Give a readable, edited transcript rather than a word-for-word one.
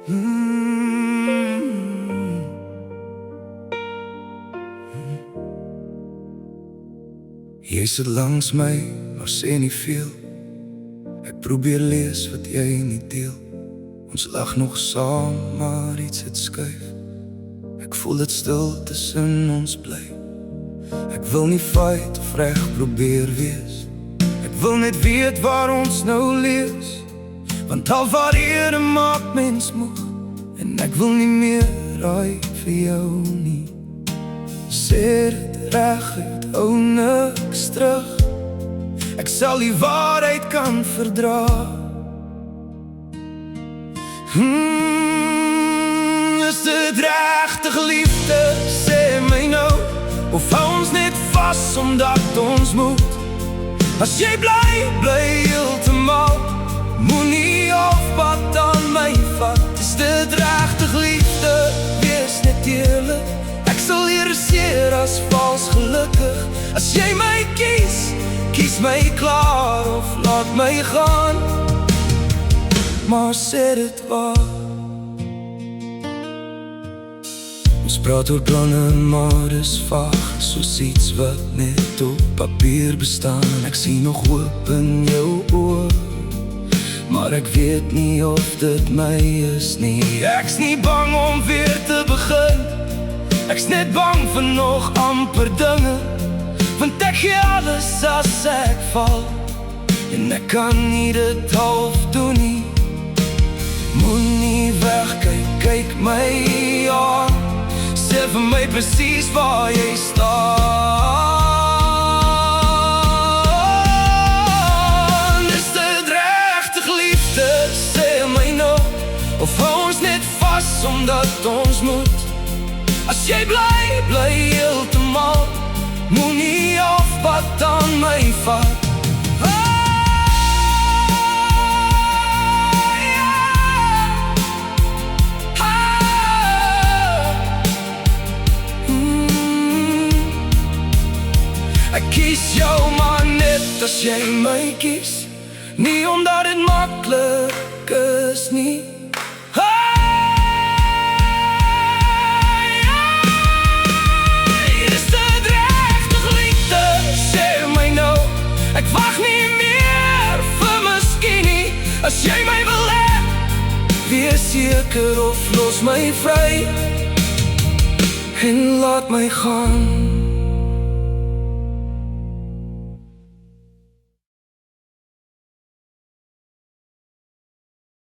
Jy sit langs my, maar sê nie veel. Ek probeer lees wat jy nie deel. Ons lag nog saam, maar iets het skuif. Ek voel dit stil tussen ons bly. Ek wil nie fight of reg probeer wees. Ek wil net weet waar ons nou lees. Want al waarhede maak mens moeg. En ek wil nie meer raai vir jou nie. Sê dit reg, het hou niks terug. Ek sal die waarheid kan verdra. Is dit regtig liefde, sê my nou. Of hou ons net vas omdat ons moet. As jy bly, bly heeltemal. Moenie afpad aan my vat. Is dit regtig liefde, wees net eerlik. Ek sal irriteer as vals gelukkig. As jy my kies, kies my klaar of laat my gaan. Maar sê dit waar. Ons praat oor planne, maar dis vaag. Soos iets wat net op papier bestaan. Ek sien nog hoop in jou oor, maar ek weet nie of dit my is nie. Ek's nie bang om weer te begin. Ek's net bang vir nog amper dinge. Want ek gee alles as ek val. En ek kan nie dit half doen nie. Moenie wegkyk, kyk my aan. Sê vir my presies waar jy staan. Is dit regtig liefde, sê my nou. Of hou ons net vas omdat ons moet. As jy bly, bly heeltemal. Moenie afpad aan my vat. Ek kies jou maar net as jy my kies. Nie omdat dit maklik is nie. Is dit regtig liefde, sê my nou. Ek wag nie meer vir miskien nie. As jy my wil hê, wees seker of los my vry. En laat my gaan.